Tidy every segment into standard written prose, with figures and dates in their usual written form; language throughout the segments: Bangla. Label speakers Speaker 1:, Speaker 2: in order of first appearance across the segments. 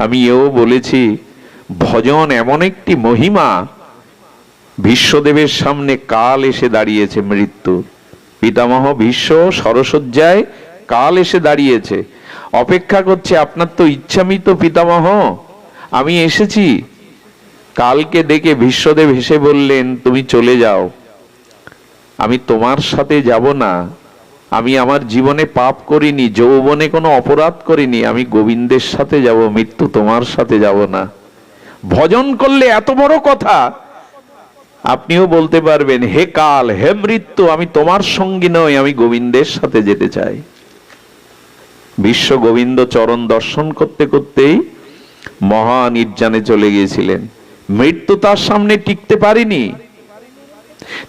Speaker 1: আমি এও বলেছি, ভজন এমন একটি মহিমা, ভীষ্মদেবের সামনে কাল এসে দাঁড়িয়েছে, মৃত্যু। পিতামহ ভীষ্ম সরসজ্জায় কাল এসে দাঁড়িয়েছে, অপেক্ষা করছে। আপনার তো ইচ্ছামিত পিতামহ, আমি এসেছি। কালকে ডেকে ভীষ্মদেব হেসে বললেন, তুমি চলে যাও, আমি তোমার সাথে যাব না। আমি আমার জীবনে পাপ করিনি, যৌবনে কোনো অপরাধ করিনি, আমি গোবিন্দের সাথে যাব, মৃত্যু তোমার সাথে যাব না। ভজন করলে এত বড় কথা। আপনিও বলতে পারবেন, হে কাল, হে মৃত্যু, আমি তোমার সঙ্গী নই, আমি গোবিন্দের সাথে যেতে চাই। বিশ্ব গোবিন্দ চরণ দর্শন করতে করতেই মহা নির্জানে চলে গিয়েছিলেন। মৃত্যু তার সামনে টিকতে পারেনি।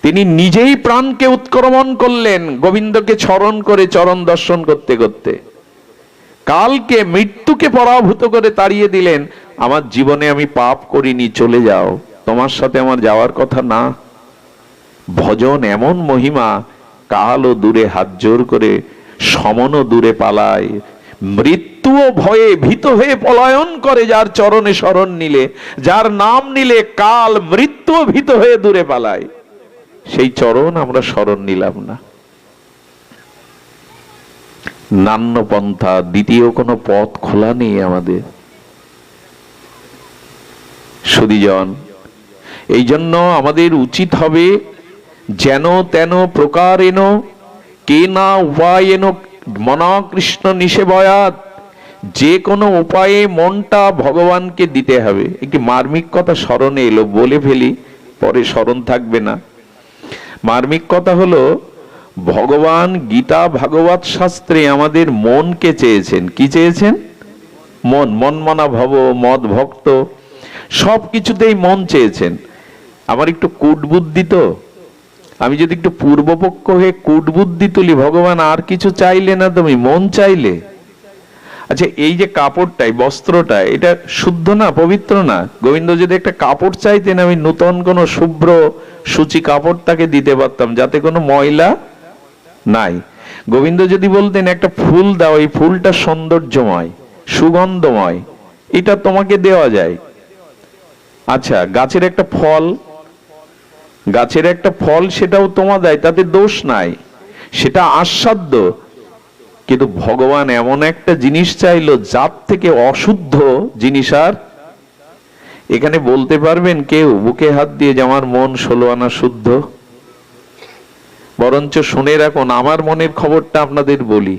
Speaker 1: তিনি নিজেই প্রাণকে উৎক্রমণ করলেন গোবিন্দকে স্মরণ করে, চরণ দর্শন করতে করতে। কালকে, মৃত্যুকে পরাভূত করে তাড়িয়ে দিলেন, আমার জীবনে আমি পাপ করিনি, চলে যাও, তোমার সাথে আমার যাওয়ার কথা না। ভজন এমন মহিমা, কালও দূরে হাত জোর করে, সমনও দূরে পালায়, মৃত্যুও ভয়ে ভীত হয়ে পলায়ন করে। যার চরণে শরণ নিলে, যার নাম নিলে, কাল মৃত্যুও ভীত হয়ে দূরে পালায়। সেই চরণ আমরা শরণ নিলাম না। নান্য পন্থা, দ্বিতীয় কোনো পথ খোলা নেই আমাদের। সুধীজন, এই জন্য আমাদের উচিত হবে, যেন তেন প্রকারেণ কেনা উপায়েন মনা কৃষ্ণ নিষেবয়াৎ, যে কোনো উপায়ে মনটা ভগবানকে দিতে হবে। একটি মার্মিক কথা স্মরণে এলো, বলে ফেলি, পরে স্মরণ থাকবে না। মার্মিক কথা হলো, ভগবান গীতা ভাগবত শাস্ত্রে আমাদের মনকে চেয়েছেন। কি চেয়েছেন? মন। মনমনা ভব, মদ ভক্ত, সব কিছুতেই মন চেয়েছেন। আমার একটু কূট বুদ্ধি, তো আমি যদি একটু পূর্বপক্ষ হয়ে কূট বুদ্ধি তুলি, ভগবান আর কিছু চাইলে না, তুমি মন চাইলে। আচ্ছা, এই যে কাপড়টাই, বস্ত্রটাই, এটা শুদ্ধ না, পবিত্র না? গোবিন্দ যদি একটা কাপড় চাইতেন, আমি নূতন কোনো শুভ্র সূচি কাপড় তাকে দিতে পারতাম, যাতে কোনো ময়লা নাই। গোবিন্দ যদি বলতেন একটা ফুল দাও, এই ফুলটা সৌন্দর্যময়, সুগন্ধময়, এটা তোমাকে দেওয়া যায়। আচ্ছা, গাছের একটা ফল, গাছের একটা ফল, সেটাও তোমা দেয়, তাতে দোষ নাই, সেটা আস্বাদ্য। কিন্তু ভগবান এমন একটা জিনিস চাইলো, যার থেকে অশুদ্ধ জিনিস আর। এখানে বলতে পারবেন কেউ বুকে হাত দিয়ে যে আমার মন 16 আনা শুদ্ধ? বরঞ্চ শুনে রাখুন, আমার মনের খবরটা আপনাদের বলি।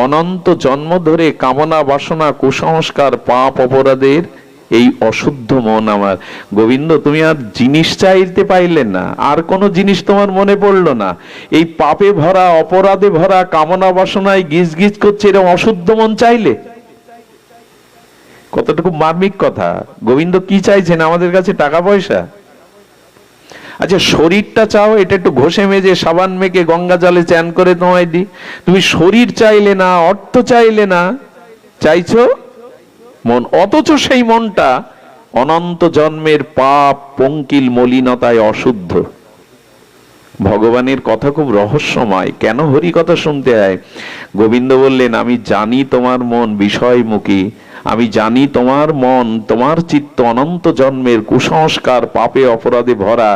Speaker 1: অনন্ত জন্ম ধরে কামনা বাসনা কুসংস্কার পাপ অপরাধের এই অশুদ্ধ মন আমার। গোবিন্দ, তুমি আর জিনিস চাইতে পাইলে না, আর কোন জিনিস তোমার মনে পড়লো না। এই পাপে ভরা, অপরাধে ভরা, কামনা বাসনায় গিজ গিজ করছে, এরকম অশুদ্ধ মন চাইলে? কতটুকু মার্মিক কথা। গোবিন্দ কি চাইছেন আমাদের কাছে? টাকা পয়সা? আচ্ছা, শরীরটা চাও, এটা একটু ঘষে মেজে সাবান মেখে গঙ্গা জলে চান করে তোমায় দি। তুমি শরীর চাইলে না, অর্থ চাইলে না, চাইছো মন। অথচ সেই মনটা অনন্ত জন্মের পাপ পঙ্কিল মলিনতায় অশুদ্ধ। ভগবানের কথা খুব রহস্যময়। কেন হরি কথা শুনতে হয়? গোবিন্দ বললেন, আমি জানি তোমার মন বিষয়মুখী, আমি জানি তোমার মন, তোমার চিত্ত অনন্ত জন্মের কুসংস্কার পাপে অপরাধে ভরা।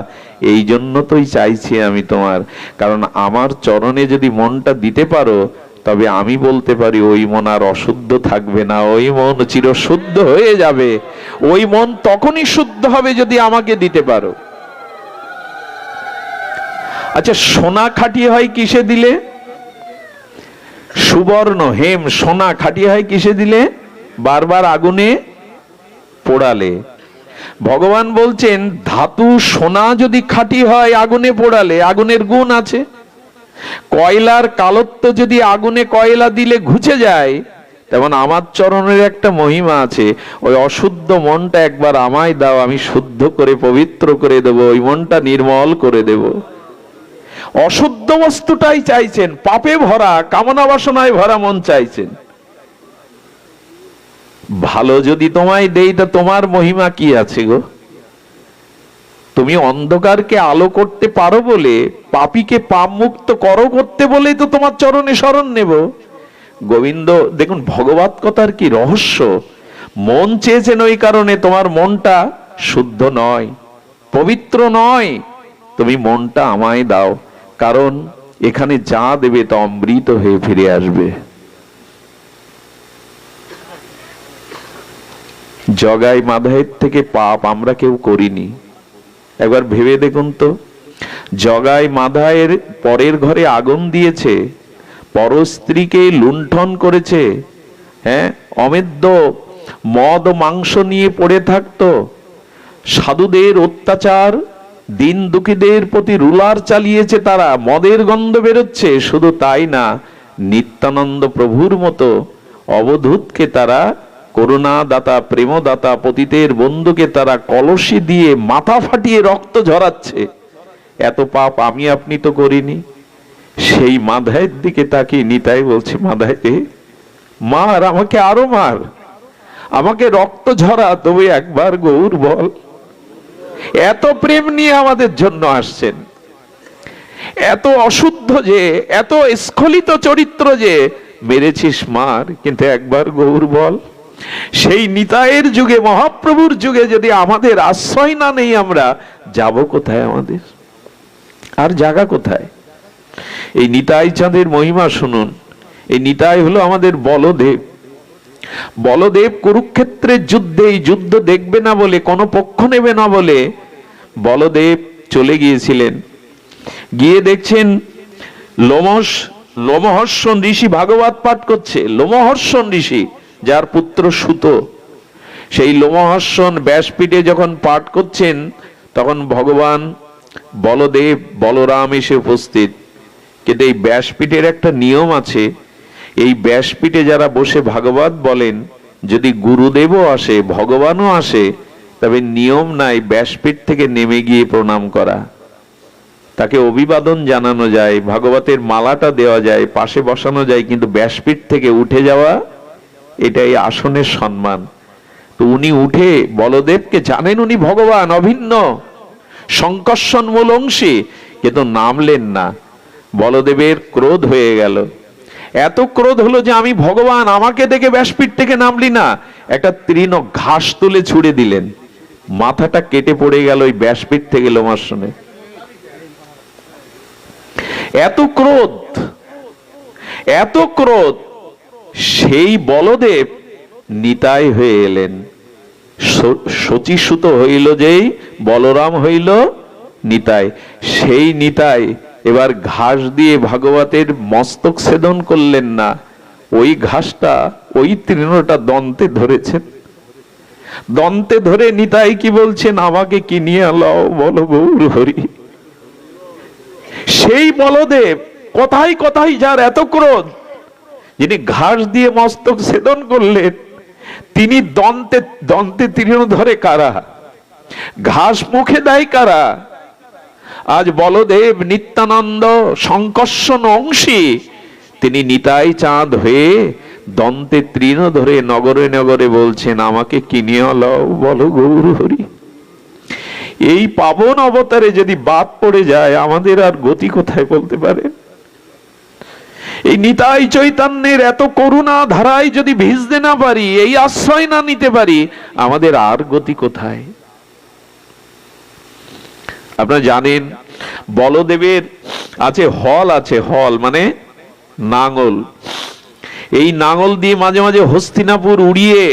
Speaker 1: এই জন্য তোই চাইছি আমি তোমার। কারণ আমার চরণে যদি মনটা দিতে পারো, তবে আমি বলতে পারি ওই মন আর অশুদ্ধ থাকবে না, ওই মন চির শুদ্ধ হয়ে যাবে। ওই মন তখনই শুদ্ধ হবে যদি আমাকে দিতে পারো। আচ্ছা, সোনা খাঁটি হয় কিসে দিলে? সুবর্ণ হেম সোনা খাঁটি হয় কিসে দিলে? বারবার আগুনে পোড়ালে। ভগবান বলছেন, ধাতু সোনা যদি খাঁটি হয় আগুনে পোড়ালে, আগুনের গুণ আছে। কয়লার কালত্ব যদি আগুনে কয়লা দিলে ঘুচে যায়, তেমন আমার চরণের একটা মহিমা আছে। ওই অশুদ্ধ মনটা একবার আমায় দাও, আমি শুদ্ধ করে পবিত্র করে দেব, ওই মনটা নির্মল করে দেব। অশুদ্ধ বস্তুটাই চাইছেন, পাপে ভরা, কামনা বাসনায় ভরা মন চাইছেন। ভালো যদি তোমায় দেই, তা তোমার মহিমা কি আছে গো? তুমি অন্ধকারকে আলো করতে পারো বলে, পাপীকে পাপ মুক্ত করো করতে বলেই তো তোমার চরণে শরণ নেব। গোবিন্দ দেখুন ভগবত কথার কি রহস্য। মন চেয়েছেন ওই কারণে তোমার মনটা শুদ্ধ নয়, পবিত্র নয়, তুমি মনটা আমায় দাও, কারণ এখানে যা দেবে তা অমৃত হয়ে ফিরে আসবে। জগাই মাধাইয়ের থেকে পাপ আমরা কেউ করিনি। একবার ভেবে দেখুন তো, জগাই মাধাইয়ের পরের ঘরে আগুন দিয়েছে, পরস্ত্রীকে লুণ্ঠন করেছে, হ্যাঁ, অমেদ্য মদ ও মাংস নিয়ে পড়ে থাকতো, সাধুদের অত্যাচার, দিন দুঃখীদের প্রতি রুলার চালিয়েছে তারা, মদের গন্ধ বেরোচ্ছে। শুধু তাই না, নিত্যানন্দ প্রভুর মতো অবধূতকে তারা, করুণাদাতা প্রেমদাতা পতিতের বন্ধুকে তারা কলসি দিয়ে মাথা ফাটিয়ে রক্ত ঝরাচ্ছে। এত পাপ আমি আপনি তো করিনি। সেই মাধাইয়ের দিকে তাকিয়ে নিতাই বলছে, মাধাই রে, মার, আমাকে আরো মার, আমাকে রক্ত ঝরা, তবে একবার গৌর বল। এত প্রেম নিয়ে আমাদের জন্য আসছেন, এত অশুদ্ধ যে, এত স্খলিত চরিত্র যে, মেরেছিস মার, কিন্তু একবার গৌর বল। সেই নিতাইয়ের যুগে, মহাপ্রভুর যুগে যদি আমাদের আশ্রয় না নেই, আমরা যাব কোথায়? আমাদের আর জায়গা কোথায়? এই নিতাই চাঁদের মহিমা শুনুন। এই নিতাই হলো আমাদের বলদেব। বলদেব কুরুক্ষেত্রের যুদ্ধে, এই যুদ্ধ দেখবে না বলে, কোনো পক্ষ নেবে না বলে বলদেব চলে গিয়েছিলেন। গিয়ে দেখছেন লোমহর্ষণ ঋষি ভাগবত পাঠ করছে। লোমহর্ষণ ঋষি, যার পুত্র সুত, সেই লোমহর্ষণ ব্যাসপীঠে যখন পাঠ করছেন, তখন ভগবান বলদেব বলরাম এসে উপস্থিত। কিন্তু এই ব্যাসপীঠের একটা নিয়ম আছে, এই ব্যাসপীঠে যারা বসে ভাগবত বলেন, যদি গুরুদেবও আসে, ভগবানও আসে, তবে নিয়ম নাই ব্যাসপীঠ থেকে নেমে গিয়ে প্রণাম করা। তাকে অভিবাদন জানানো যায়, ভাগবতের মালাটা দেওয়া যায়, পাশে বসানো যায়, কিন্তু ব্যাসপীঠ থেকে উঠে যাওয়া, এটাই আসনের সম্মান। তো উনি উঠে, বলদেবকে জানেন উনি ভগবান অভিন্ন, সংকর্ষণ মূল অংশী, কিন্তু নামলেন না। বলদেবের ক্রোধ হয়ে গেল, এত ক্রোধ হলো যে আমি ভগবান, আমাকে দেখে ব্যাসপীঠ থেকে নামলি না। একটা তৃণ ঘাস তুলে ছুড়ে দিলেন, মাথাটা কেটে পড়ে গেল ওই ব্যাসপীঠ থেকে লোমাসনে। এত ক্রোধ, এত ক্রোধ। সেই বলদেব নিতাই হয়ে এলেন। শচীসুত হইল যেই, বলরাম হইল নিতাই। সেই নিতাই এবার ঘাস দিয়ে ভাগবতের মস্তক ছেদন করলেন না, ওই ঘাসটা, ওই তৃণটা দন্তে ধরেছেন। দন্তে ধরে নিতাই কি বলছেন, আমাকে কিনিয়া লও বল গৌর হরি। সেই বলদেব, কথায় কথায় যার এত ক্রোধ, যিনি ঘাস দিয়ে মস্তক ছেদন করলেন, তিনি দন্তে দন্তে তৃণ ধরে কারা? ঘাস মুখে দেয় কারা? আজ বলদেব নিত্যানন্দ সংকর্ষণ অংশী, তিনি নিতাই চাঁদ হয়ে দন্তে তৃণ ধরে নগরে নগরে বলছেন, আমাকে কিনিয়া লও বল গৌর হরি। এই পাবন অবতারে যদি বাদ পড়ে যায়, আমাদের আর গতি কোথায় বলতে পারে? এই নিতাই চৈতন্যের এত করুণা ধারায় যদি ভিজতে না পারি, এই আশ্রয় না নিতে পারি, আমাদের আর গতি কোথায়? আপনারা জানেন বলদেবের আছে হল, আছে হল মানে নাঙল। এই নাঙল দিয়ে মাঝে মাঝে হস্তিনাপুর উড়িয়ে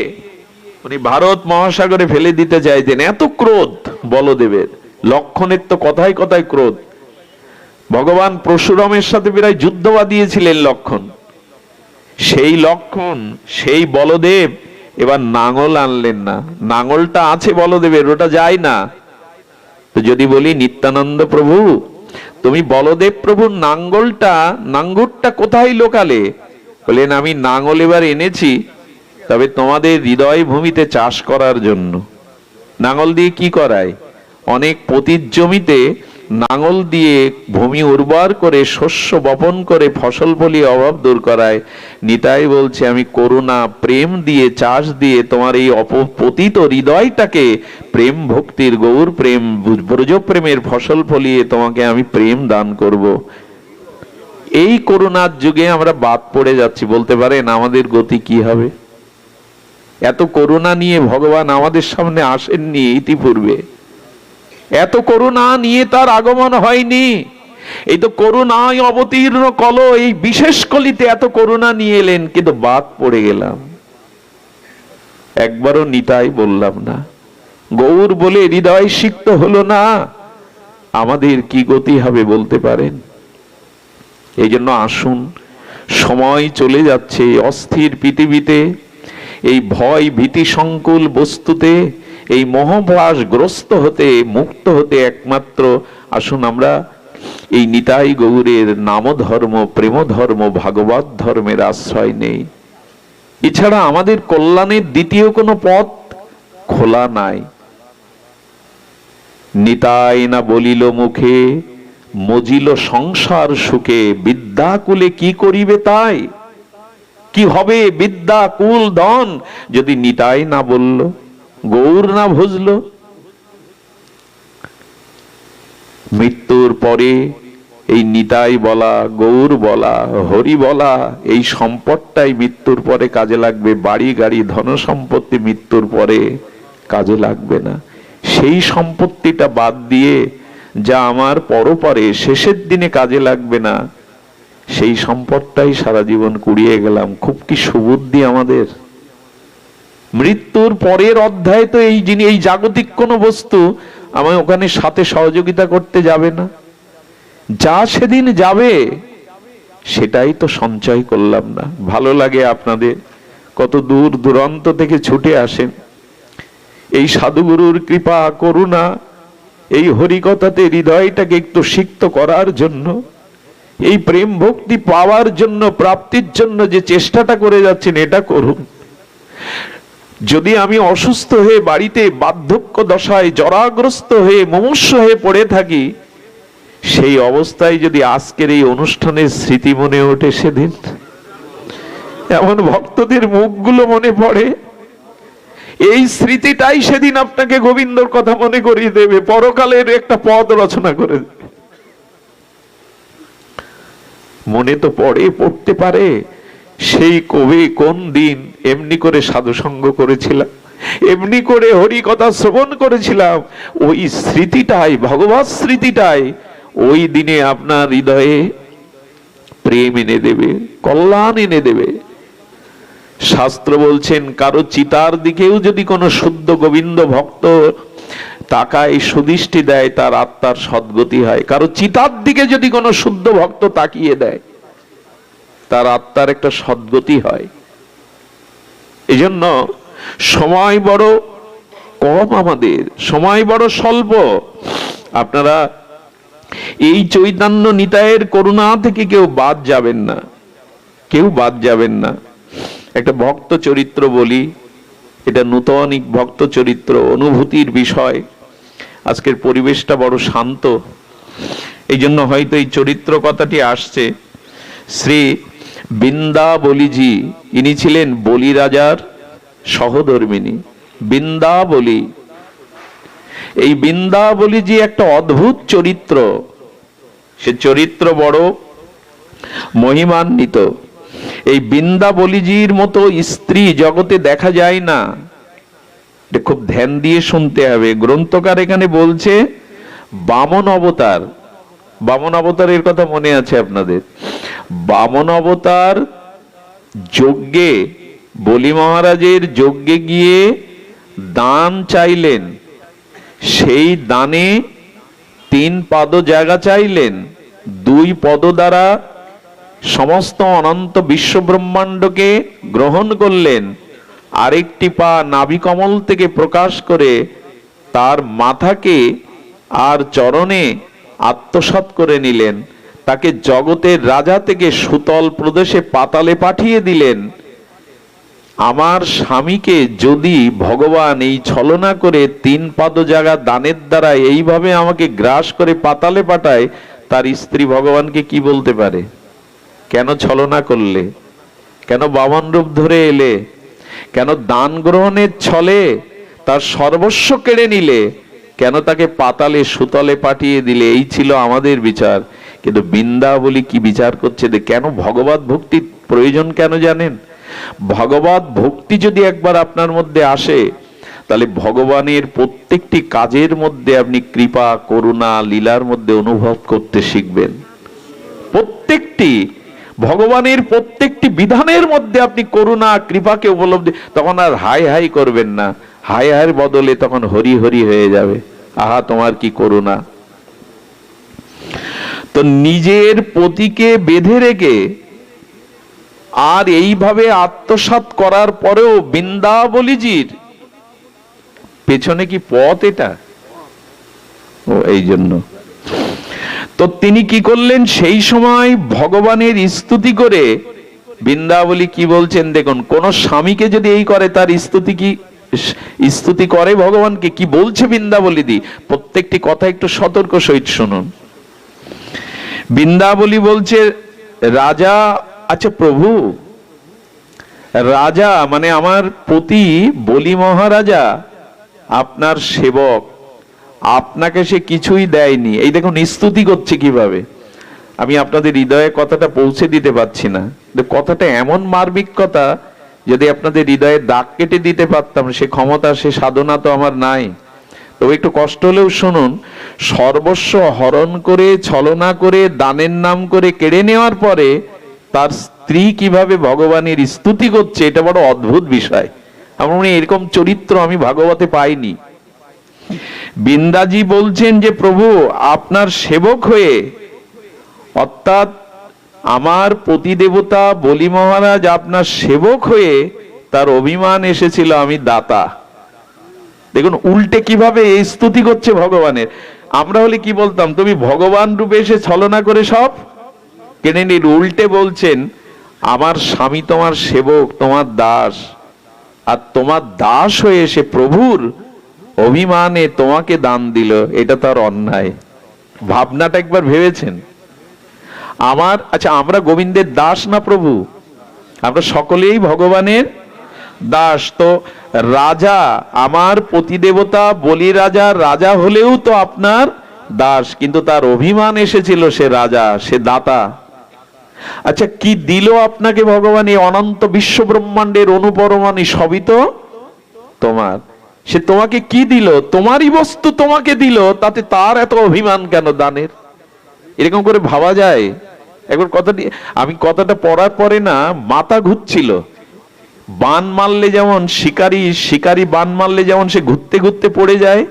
Speaker 1: উনি ভারত মহাসাগরে ফেলে দিতে চাইতেন। এত ক্রোধ বলদেবের। লক্ষণের তো কথায় কথায় ক্রোধ। ভগবান পরশুরামের সাথে প্রায় যুদ্ধ বাঁধিয়েছিলেন লক্ষণ। সেই লক্ষণ, সেই বলদেব এবার নাঙল আনলেন না। নাঙলটা আছে বলদেবের, ওটা যায় না। তো যদি বলি নিত্যানন্দ প্রভু, তুমি বলদেব প্রভুর নাঙ্গলটা কোথায় লোকালে? বলেন, আমি নাঙল এবার এনেছি, তবে তোমাদের হৃদয় ভূমিতে চাষ করার জন্য। নাঙল দিয়ে কি করায়? অনেক পতিত জমিতে নাঙল দিয়ে ভূমি উর্বর করে শস্য বপন করে ফসল ফলিয়ে অভাব দূর করায়। নিতাই বলছে, আমি করুণা প্রেম দিয়ে, চাষ দিয়ে তোমার এই অপতিত হৃদয়টাকে প্রেম ভক্তির, গৌর প্রেম, ব্রজ প্রেমের ফসল ফলিয়ে তোমাকে আমি প্রেম দান করব। এই করুণার যুগে আমরা বাদ পড়ে যাচ্ছি। বলতে পারেন আমাদের গতি কি হবে? এত করুণা নিয়ে ভগবান আমাদের সামনে আসেননি ইতিপূর্বে, এত করুণা নিয়ে তার আগমন হয়নি। এই তো করুণায় অবতীর্ণ কল, এই বিশেষ কলিতে এত করুণা নিয়ে এলেন, কিন্তু বাদ পড়ে গেলাম, একবারও নিতাই বললাম না, গৌর বলে হৃদয় সিক্ত হলো না। আমাদের কি গতি হবে বলতে পারেন? এই জন্য আসুন, সময় চলে যাচ্ছে অস্থির পৃথিবীতে, এই ভয় ভীতি সংকুল বস্তুতে, এই মোহভাসগ্রস্ত হতে মুক্ত হতে একমাত্র আসুন আমরা এই নিতাই গৌরের নাম ধর্ম, প্রেম ধর্ম, ভাগবত ধর্মের আশ্রয় নেই। এছাড়া আমাদের কল্যাণের দ্বিতীয় কোনো পথ খোলা নাই। নিতাই না বলিল মুখে, মজিল সংসার সুখে, বিদ্যাকুলে কি করিবে তাই? কি হবে বিদ্যা কুল ধন যদি নিতাই না বলল, গৌর না ভজল? মৃত্যুর পরে এই নিতাই বলা, গৌর বলা, হরি বলা, এই সম্পদটাই মৃত্যুর পরে কাজে লাগবে। বাড়ি গাড়ি ধন সম্পত্তি মৃত্যুর পরে কাজে লাগবে না। সেই সম্পত্তিটা বাদ দিয়ে যা আমার পরপরে শেষের দিনে কাজে লাগবে না, সেই সম্পদটাই সারা জীবন কুড়িয়ে গেলাম। খুব কি সুবুদ্ধি আমাদের! মৃত্যুর পরের অধ্যায় তো এই যিনি, এই জাগতিক কোনো বস্তু আমায় ওখানে সাথে সহযোগিতা করতে যাবে না। যা সেদিন যাবে সেটাই তো সঞ্চয় করলাম না। ভালো লাগে আপনাদের, কত দূর দূরান্ত থেকে ছুটে আসেন এই সাধুগুরুর কৃপা করুণা, এই হরিকথাতে হৃদয়টাকে একটু সিক্ত করার জন্য, এই প্রেম ভক্তি পাওয়ার জন্য, প্রাপ্তির জন্য যে চেষ্টাটা করে যাচ্ছেন, এটা করুন। যদি আমি অসুস্থ হয়ে বাড়িতে বার্ধক্য দশায় জরাগ্রস্ত হয়ে মুমূর্ষ হয়ে পড়ে থাকি, সেই অবস্থায় যদি আজকের এই অনুষ্ঠানের স্মৃতি মনে ওঠে, সেদিন এমন ভক্তদের মুখগুলো মনে পড়ে, এই স্মৃতিটাই সেদিন আপনাকে গোবিন্দর কথা মনে করিয়ে দেবে, পরকালের একটা পথ রচনা করে দেবে। মনে তো পড়তে পারে সেই কবে কোন দিন এমনি করে সাধুসঙ্গ করেছিলাম, এমনি করে হরি কথা শ্রবণ করেছিলাম। ওই স্মৃতিটাই, ভগবত স্মৃতিটাই ওই দিনে আপনার হৃদয়ে প্রেম এনে দেবে, কল্যাণ এনে দেবে। শাস্ত্র বলছেন, কারো চিতার দিকেও যদি কোনো শুদ্ধ গোবিন্দ ভক্ত তাকায়, সুদৃষ্টি দেয়, তার আত্মার সদ্গতি হয়। কারো চিতার দিকে যদি কোনো শুদ্ধ ভক্ত তাকিয়ে দেয়, তার আত্মার একটা সদ্গতি হয়। এজন্য সময় বড় কম, আমাদের সময় বড় স্বল্প। আপনারা এই চৈতন্য নিতায়ের করুণা থেকে কেউ বাদ যাবেন না, কেউ বাদ যাবেন না। একটা ভক্ত চরিত্র বলি, এটা নূতনিক ভক্ত চরিত্র, অনুভূতির বিষয়। আজকের পরিবেশটা বড় শান্ত, এই জন্য হয়তো এই চরিত্র কথাটি আসছে। শ্রী বৃন্দাবলীজি, ইনি ছিলেন বলি রাজার সহধর্মিনী। বৃন্দাবলী, এই বৃন্দাবলীজি একটা অদ্ভুত চরিত্র। সে চরিত্র বড় মহিমান্বিত। এই বৃন্দাবলীজির মতো স্ত্রী জগতে দেখা যায় না। এটা খুব ধ্যান দিয়ে শুনতে হবে। গ্রন্থকার এখানে বলছে বামন অবতার। বামন অবতারের কথা মনে আছে আপনাদের? বামন অবতার যজ্ঞে, বলি মহারাজের যজ্ঞে গিয়ে দান চাইলেন। সেই দানে 3 পদ জায়গা চাইলেন। 2 পদ দ্বারা সমস্ত অনন্ত বিশ্ব ব্রহ্মাণ্ডকে গ্রহণ করলেন। আরেকটি পা নাভিকমল থেকে প্রকাশ করে তার মাথাকে আর চরণে আত্মসাৎ করে নিলেন। তাকে জগতের রাজা থেকে সুতল প্রদেশে পাতালে পাঠিয়ে দিলেন। আমার স্বামীকে যদি ভগবান এই ছলনা করে 3 পদ জায়গা দানের দ্বারা এইভাবে আমাকে গ্রাস করে পাতালে পাঠায়, তার স্ত্রী ভগবানকে কি বলতে পারে? কেন ছলনা করলে? কেন বামন রূপ ধরে এলে? কেন দান গ্রহণের ছলে তার সর্বস্ব কেড়ে নিলে? কেন তাকে পাতালে সুতলে পাঠিয়ে দিলে? এই ছিল আমাদের বিচার। কিন্তু বৃন্দাবলী কি বিচার করছে? কেন ভগবত ভক্তির প্রয়োজন কেন জানেন? ভগবত ভক্তি যদি একবার আপনার মধ্যে আসে, তাহলে ভগবানের প্রত্যেকটি কাজের মধ্যে আপনি কৃপা, করুণা, লীলার মধ্যে অনুভব করতে শিখবেন। প্রত্যেকটি ভগবানের প্রত্যেকটি বিধানের মধ্যে আপনি করুণা, কৃপাকে উপলব্ধি, তখন আর হাই হাই করবেন না। হাই হাইয়ের বদলে তখন হরি হরি হয়ে যাবে। আহা, তোমার কি করুণা! তো নিজের পতিকে বেঁধে রেখে আর এইভাবে আত্মসাৎ করার পরেও বৃন্দাবলীজির পেছনে কি পথ এটা? ও এই জন্য তো তিনি কি করলেন, সেই সময় ভগবানের স্তুতি করে বৃন্দাবলী কি বলছেন দেখুন। কোন স্বামীকে যদি এই করে, তার স্তুতি করে ভগবানকে, কি বলছে বৃন্দাবলী দি, প্রত্যেকটি কথা একটু সতর্ক সহিত শুনুন। বৃন্দাবলী বলছে, রাজা, আচ্ছা প্রভু, রাজা মানে আমার পতি বলি মহারাজা আপনার সেবক, আপনাকে সে কিছুই দেয়নি। এই দেখুন স্তুতি করছে কিভাবে। আমি আপনাদের হৃদয়ে কথাটা পৌঁছে দিতে পারছি না, কথাটা এমন মার্মিক কথা, যদি আপনাদের হৃদয়ে দাগ কেটে দিতে পারতাম, সে ক্ষমতা, সে সাধনা তো আমার নাই। তবে একটু কষ্ট হলেও শুনুন। সর্বস্ব হরণ করে, ছলনা করে, দানের নাম করে কেড়ে নেওয়ার পরে তার স্ত্রী কিভাবে ভগবানের স্তুতি করছে, এটা বড় অদ্ভুত বিষয়। আমার মনে হয় এরকম চরিত্র আমি ভাগবতে পাইনি। বৃন্দাজি বলছেন যে প্রভু, আপনার সেবক হয়ে, অর্থাৎ আমার পতিদেবতা বলি মহারাজ আপনার সেবক হয়ে তার অভিমান এসেছিল আমি দাতা। দেখুন উল্টে কিভাবে এই স্তুতি করছে ভগবানের। আমরা হলে কি বলতাম, তুমি ভগবান রূপে এসে ছলনা করে সব কেনে নিল। উল্টে বলছেন, আমার স্বামী তোমার সেবক, তোমার দাস, আর তোমার দাস হয়ে এসে প্রভুর অভিমানে তোমাকে দান দিল, এটা তার অন্যায়। ভাবনাটা একবার ভেবেছেন? আচ্ছা, আমরা গোবিন্দের দাস না প্রভু? আমরা সকলেই ভগবানের দাস। তো রাজা, আমার পতিদেবতা বলি রাজা হলেও তো আপনার দাস, কিন্তু তার অভিমান এসেছিল সে রাজা, সে দাতা। আচ্ছা, কি দিল আপনাকে ভগবান? এই অনন্ত বিশ্ব ব্রহ্মাণ্ডের অনুপরমাণু সবই তো তোমার। সে তোমাকে কি দিল? তোমারই বস্তু তোমাকে দিল, তাতে তার এত অভিমান কেন দানের? এরকম করে ভাবা যায়? একবার আমি কথাটা পড়ার পরে না মাথা ঘুরছিল। বান মারলে যেমন শিকারি বান মারলে যেমন সে ঘুরতে ঘুরতে পড়ে যায়,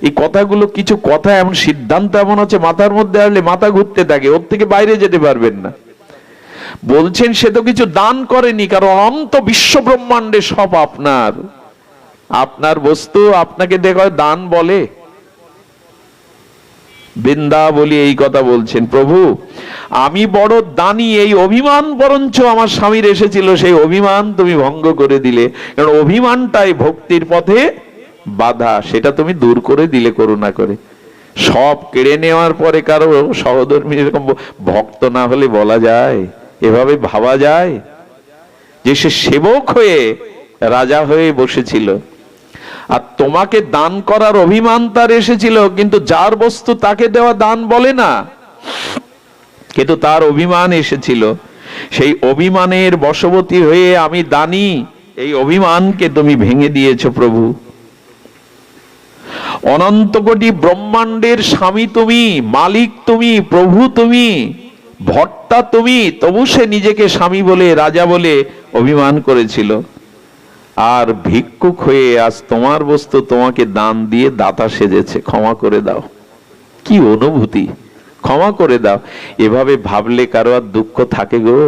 Speaker 1: এই কথাগুলো, কিছু কথা এমন, সিদ্ধান্ত এমন হচ্ছে মাথার মধ্যে আসলে মাথা ঘুরতে থাকে, ওর থেকে বাইরে যেতে পারবেন না। বলছেন সে তো কিছু দান করেনি, কারণ অনন্ত বিশ্ব ব্রহ্মাণ্ডে সব আপনার। আপনার বস্তু আপনাকে দেখো দান বলে? বৃন্দাবলী এই কথা বলছেন, প্রভু আমি বড় দানি, এই অভিমান বরঞ্চ আমার স্বামীর এসেছিল, সেই অভিমান তুমি ভঙ্গ করে দিলে। কারণ অভিমানটাই ভক্তির পথে বাধা, সেটা তুমি দূর করে দিলে করুণা করে। সব কেড়ে নেওয়ার পরে কারো সহধর্মী এরকম ভক্ত না হলে বলা যায়? এভাবে ভাবা যায় যে সে সেবক হয়ে রাজা হয়ে বসেছিল, আর তোমাকে দান করার অভিমান তার এসেছিল, কিন্তু যার বস্তু তাকে দেওয়া দান বলে না, কিন্তু তার অভিমান এসেছিল। সেই অভিমানের বশবর্তী হয়ে আমি দানি, এই অভিমানকে তুমি ভেঙে দিয়েছো প্রভু। অনন্ত কোটি ব্রহ্মাণ্ডের স্বামী তুমি, মালিক তুমি, প্রভু তুমি, ভর্তা তুমি, তবু সে নিজেকে স্বামী বলে, রাজা বলে অভিমান করেছিল। আর ভিক্ষুক হয়ে আজ তোমার বস্তু তোমাকে দান দিয়ে দাতা সেজেছে, ক্ষমা করে দাও। কি অনুভূতি! ক্ষমা করে দাও। এভাবে ভাবলে কারো আর দুঃখ থাকে গো?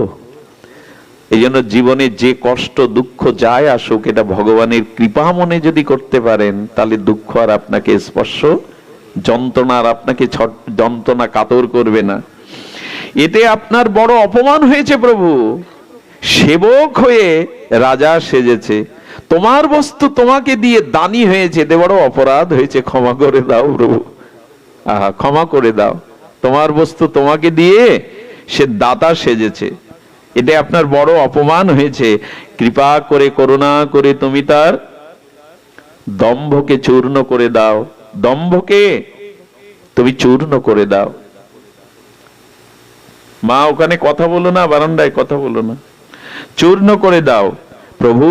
Speaker 1: এই জন্য জীবনে যে কষ্ট দুঃখ যায় আসুক, এটা ভগবানের কৃপা মনে যদি করতে পারেন, তাহলে দুঃখ আর আপনাকে স্পর্শ, যন্ত্রণা আর আপনাকে যন্ত্রণা কাতর করবে না। এতে আপনার বড় অপমান হয়েছে প্রভু, সেবক হয়ে রাজা সেজেছে, তোমার বস্তু তোমাকে দিয়ে দানি হয়েছে, এতে বড় অপরাধ হয়েছে, ক্ষমা করে দাও প্রভু। আহা, ক্ষমা করে দাও। তোমার বস্তু তোমাকে দিয়ে সে দাতা সেজেছে, এটা আপনার বড় অপমান হয়েছে। কৃপা করে, করুণা করে তুমি তার দম্ভকে চূর্ণ করে দাও, দম্ভকে তুমি চূর্ণ করে দাও। মা ওখানে কথা বলো না, বারান্দায় কথা বলো না। চূর্ণ করে দাও। প্রভু,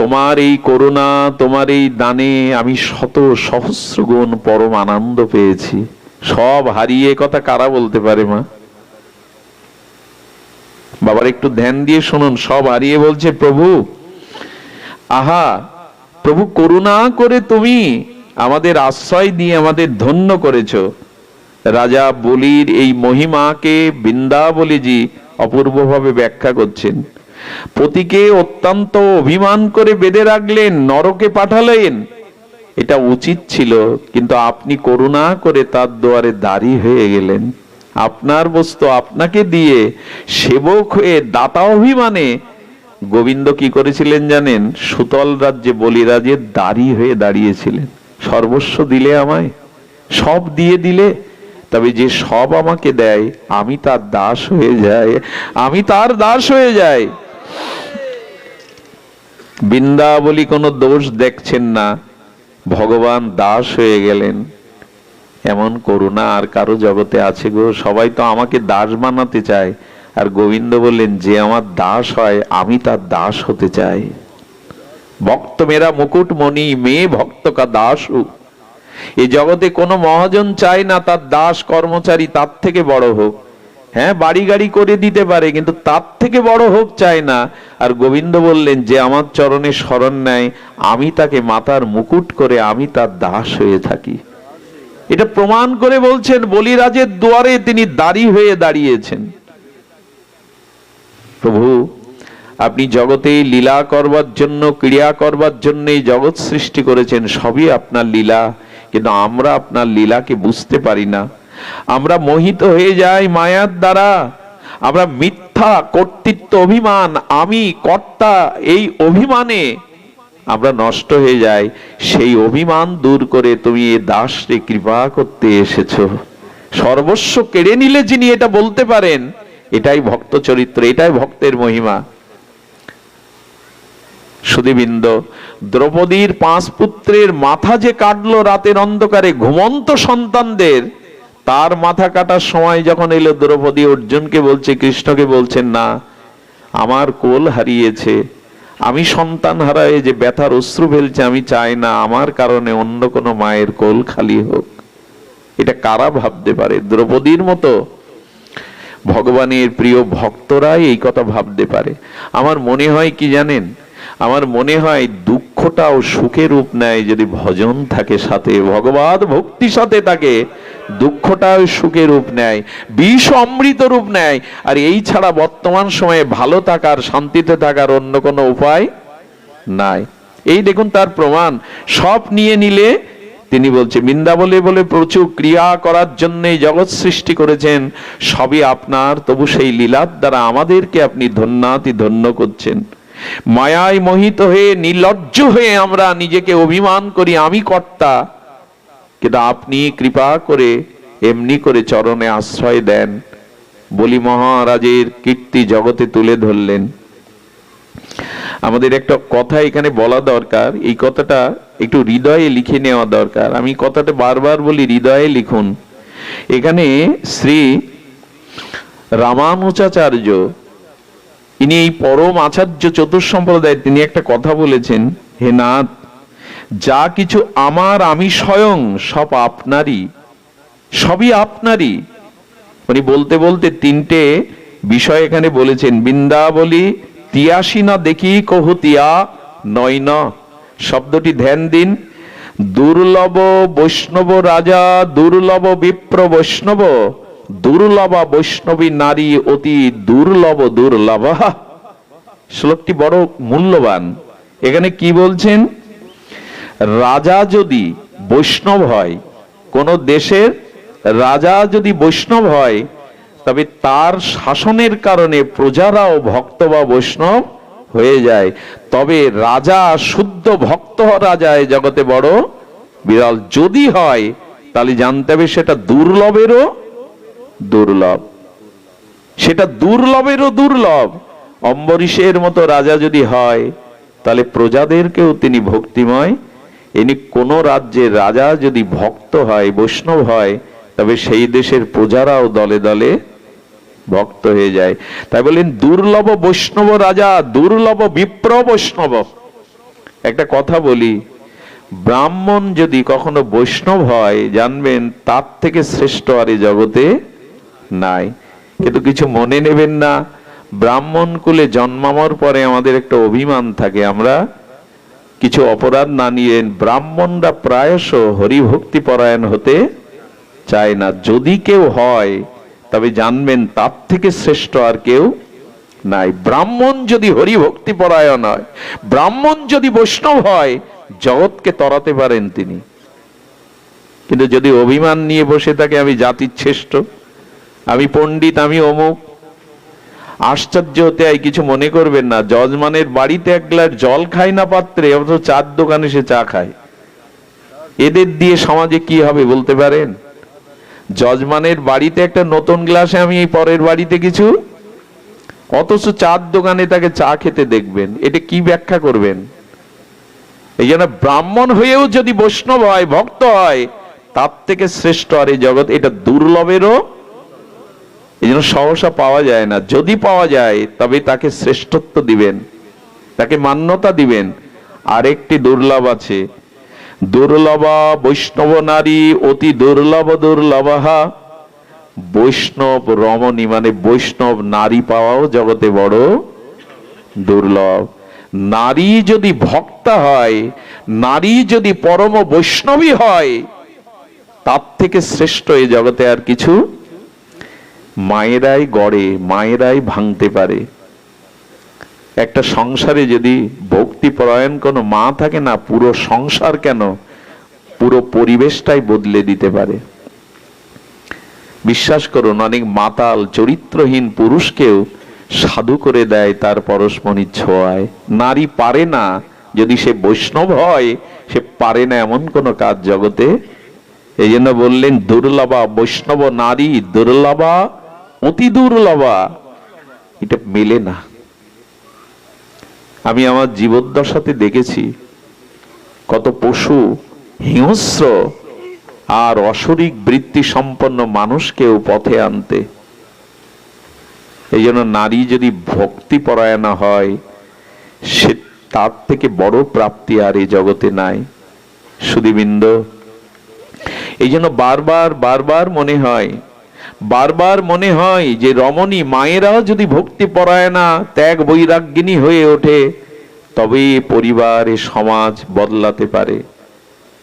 Speaker 1: তোমার এই করুণা, তোমার এই দানে আমি শত সহস্র গুণ পরম আনন্দ পেয়েছি। সব হারিয়ে কথা কারা বলতে পারে মা? বাবার একটু ধ্যান দিয়ে শুনুন। সব হারিয়ে বলছে প্রভু, আহা প্রভু, করুণা করে তুমি আমাদের আশ্রয় দিয়ে আমাদের ধন্য করেছো। রাজা বলির এই মহিমাকে বৃন্দাবলীজি অপূর্বভাবে ব্যাখ্যা করছেন। পতিকে অত্যন্ত অভিমান করে বেঁধে রাখলেন, নরকে পাঠালেন, এটা উচিত ছিল, কিন্তু আপনি করুণা করে তার দুয়ারে দাঁড়ি হয়ে গেলেন। আপনার বস্তু আপনাকে দিয়ে সেবক হয়ে দাতা অভিমানে গোবিন্দ কি করেছিলেন জানেন? সুতল রাজ্যে বলিরাজের দাঁড়ি হয়ে দাঁড়িয়েছিলেন। সর্বস্ব দিলে আমায়, সব দিয়ে দিলে, তবে যে সব আমাকে দেয় আমি তার দাস হয়ে যাই, আমি তার দাস হয়ে যাই। বৃন্দাবলী কোনো দোষ দেখছেন না, ভগবান দাস হয়ে গেলেন। এমন করুণা আর কারো জগতে আছে গো? সবাই তো আমাকে দাস বানাতে চায়, আর গোবিন্দ বললেন যে আমার দাস হয় আমি তার দাস হতে চাই। ভক্ত মেরা মুকুটমণি, মেয়ে ভক্ত কা দাস হু। এই জগতে কোনো মহাজন চায় না তার দাস কর্মচারী তার থেকে বড় হোক। হ্যাঁ, বাড়ি গাড়ি করে দিতে পারে, কিন্তু তার থেকে বড় হোক চায় না। আর গোবিন্দ বললেন যে আমার চরণে শরণ নেয় আমি তাকে মাথার মুকুট করে আমি তার দাস হয়ে থাকি। এটা প্রমাণ করে বলছেন, বলিরাজের দুয়ারে তিনি দাঁড়ি হয়ে দাঁড়িয়েছেন। প্রভু, আপনি জগতে লীলা করবার জন্য, ক্রিয়া করবার জন্য এই জগৎ সৃষ্টি করেছেন, সবই আপনার লীলা, কিন্তু আমরা আপনার লীলাকে বুঝতে পারি না। আমরা মোহিত হয়ে যাই মায়ার দ্বারা। আমরা মিথ্যা কর্তৃত্ব অভিমান, আমি কর্তা, এই অভিমানে আমরা নষ্ট হয়ে যাই। সেই অভিমান দূর করে তুমি এ দাসকে কৃপা করতে এসেছো। সর্বস্ব কেড়ে নিলে যিনি এটা বলতে পারেন, এটাই ভক্ত চরিত্র, এটাই ভক্তের মহিমা। সুধীবৃন্দ, দ্রৌপদীর 5 পুত্রের মাথা যে কাটলো রাতের অন্ধকারে ঘুমন্ত সন্তানদের, তার মাথা কাটার সময় যখন এলো, দ্রৌপদী অর্জুনকে বলছে, কৃষ্ণকে বলছেন, না আমার কোল হারিয়েছে, আমি সন্তান হারায় যে ব্যথার অশ্রু ফেলছে, আমি চাই না আমার কারণে অন্য কোনো মায়ের কোল খালি হোক। এটা কারা ভাবতে পারে? দ্রৌপদীর মতো ভগবানের প্রিয় ভক্তরাই এই কথা ভাবতে পারে। আমার মনে হয় কি জানেন, আমার মনে হয় দুঃখটাও সুখের রূপ নেয় যদি ভজন থাকে সাথে, ভগবত ভক্তি সাথে থাকে, দুঃখটাও সুখের রূপ নেয়, বিষ অমৃত রূপ নেয়। আর এই ছাড়া বর্তমান সময়ে ভালো থাকার, শান্তিতে থাকার অন্য কোনো উপায় নাই। এই দেখুন তার প্রমাণ। সব নিয়ে নিলে তিনি বলছে, বৃন্দাবনে বলে প্রচুর ক্রিয়া করার জন্য জগৎ সৃষ্টি করেছেন, সবই আপনার, তবু সেই লীলার দ্বারা আমাদেরকে আপনি ধন্যাতি ধন্য করছেন। মায়ায় মোহিত হয়ে, নির্লজ্জ হয়ে আমরা নিজেকে অভিমান করি আমি কর্তা, কিন্তু আপনি কৃপা করে এমনি করে চরণে আশ্রয় দেন। বলি মহারাজের কীর্তি জগতে তুলে ধরলেন। আমাদের একটা কথা এখানে বলা দরকার, এই কথাটা একটু হৃদয়ে লিখে নেওয়া দরকার। আমি কথাটা বারবার বলি, হৃদয়ে লিখুন। এখানে শ্রী রামানুজাচার্য, ইনি এই পরম আচার্য চতুর্সম্প্রদায়, তিনি একটা কথা বলেছেন, হে নাথ, যা কিছু আমার, আমি স্বয়ং সব আপনারই, সবই আপনারই। উনি বলতে বলতে 3টে বিষয় এখানে বলেছেন। বৃন্দাবলী তিয়াসী না দেখি কহু তিয়া নয় ন, শব্দটি ধ্যান দিন। দুর্লভ বৈষ্ণব রাজা, দুর্লভ বিপ্র বৈষ্ণব, দুর্লভা বৈষ্ণবী নারী অতি দুর্লভ দুর্লভা। শ্লোকটি বড় মূল্যবান। এখানে কি বলছেন? রাজা যদি বৈষ্ণব হয়, কোন দেশের রাজা যদি বৈষ্ণব হয়, তবে তার শাসনের কারণে প্রজারাও ভক্ত বা বৈষ্ণব হয়ে যায়। তবে রাজা শুদ্ধ ভক্ত রাজা এ জগতে বড় বিরল। যদি হয় তাহলে জানতে হবে সেটা দুর্লভেরও দুর্লভ, সেটা দুর্লভেরও দুর্লভ। অম্বরীশের মতো রাজা যদি হয়, তাহলে প্রজাদেরকেও তিনি ভক্তিময়। ইনি কোন রাজ্যের রাজা যদি ভক্ত হয়, বৈষ্ণব হয়, তবে সেই দেশের প্রজারাও দলে দলে ভক্ত হয়ে যায়। তাই বলেন দুর্লভ বৈষ্ণব রাজা, দুর্লভ বিপ্র বৈষ্ণব। একটা কথা বলি, ব্রাহ্মণ যদি কখনো বৈষ্ণব হয়, জানবেন তার থেকে শ্রেষ্ঠ আর এই জগতে নাই। কিন্তু কিছু মনে নেবেন না, ব্রাহ্মণ কুলে জন্মানোর পরে আমাদের একটা অভিমান থাকে, আমরা কিছু অপরাধ না নিয়ে ব্রাহ্মণরা প্রায়শ হরিভক্তি পরায়ণ হতে চায় না। যদি কেউ হয় তবে জানবেন তার থেকে শ্রেষ্ঠ আর কেউ নাই। ব্রাহ্মণ যদি হরিভক্তি পরায়ণ হয়, ব্রাহ্মণ যদি বৈষ্ণব হয়, জগৎকে তরাতে পারেন তিনি। কিন্তু যদি অভিমান নিয়ে বসে থাকে, আমি জাতির শ্রেষ্ঠ, আমি পণ্ডিত, আমি অমুক, আশ্চর্য হতে হয়। কিছু মনে করবেন না, যজমানের বাড়িতে এক গ্লাস জল খায় না পাত্রে, অথচ চার দোকানে সে চা খায়। এদের দিয়ে সমাজে কি হবে বলতে পারেন? যজমানের বাড়িতে একটা নতুন গ্লাসে আমি এই পরের বাড়িতে কিছু, অথচ চার দোকানে তাকে চা খেতে দেখবেন। এটা কি ব্যাখ্যা করবেন? এই জন্য ব্রাহ্মণ হয়েও যদি বৈষ্ণব হয়, ভক্ত হয়, তার থেকে শ্রেষ্ঠ আর এই জগৎ, এটা দুর্লভেরও। এই জন্য সহসা পাওয়া যায় না। যদি পাওয়া যায় তবে তাকে শ্রেষ্ঠত্ব দিবেন, তাকে মান্যতা দিবেন। আরেকটি দুর্লভ আছে, দুর্লভা বৈষ্ণব নারী অতি দুর্লভ দুর্লভা। বৈষ্ণব রমণী মানে বৈষ্ণব নারী পাওয়াও জগতে বড় দুর্লভ। নারী যদি ভক্তা হয়, নারী যদি পরম বৈষ্ণবী হয়, তার থেকে শ্রেষ্ঠ এই জগতে আর কিছু। মায়েরাই গড়ে, মায়েরাই ভাঙতে পারে। একটা সংসারে যদি ভক্তি পরায়ণ কোনো মা থাকে না, পুরো সংসার কেন, পুরো পরিবেশটাই বদলে দিতে পারে। বিশ্বাস করুন, অনেক মাতাল চরিত্রহীন পুরুষকেও সাধু করে দেয় তার পরশমণির ছোঁয়ায়। নারী পারে না, যদি সে বৈষ্ণব হয়, সে পারে না এমন কোনো কাজ জগতে। এই জন্য বললেন দুর্লভা বৈষ্ণব নারী, দুর্লভা অতি দুর্লভা। এটা মেলে না। আমি আমার জীবদ্দশাতে দেখেছি কত পশু, হিংস্র আর অশরীক বৃত্তি সম্পন্ন মানুষকেও পথে আনতে। এই জন্য নারী যদি ভক্তি পরায়ণা হয়, সে তার থেকে বড় প্রাপ্তি আর এই জগতে নাই। সুধীবৃন্দ, এই জন্য বারবার বারবার মনে হয়, বারবার মনে হয় যে রমণী মায়েরাও যদি ভক্তি পরায়ণা ত্যাগ বৈরাগ্যিনী হয়ে ওঠে, তবেই পরিবার, সমাজ বদলাতে পারে।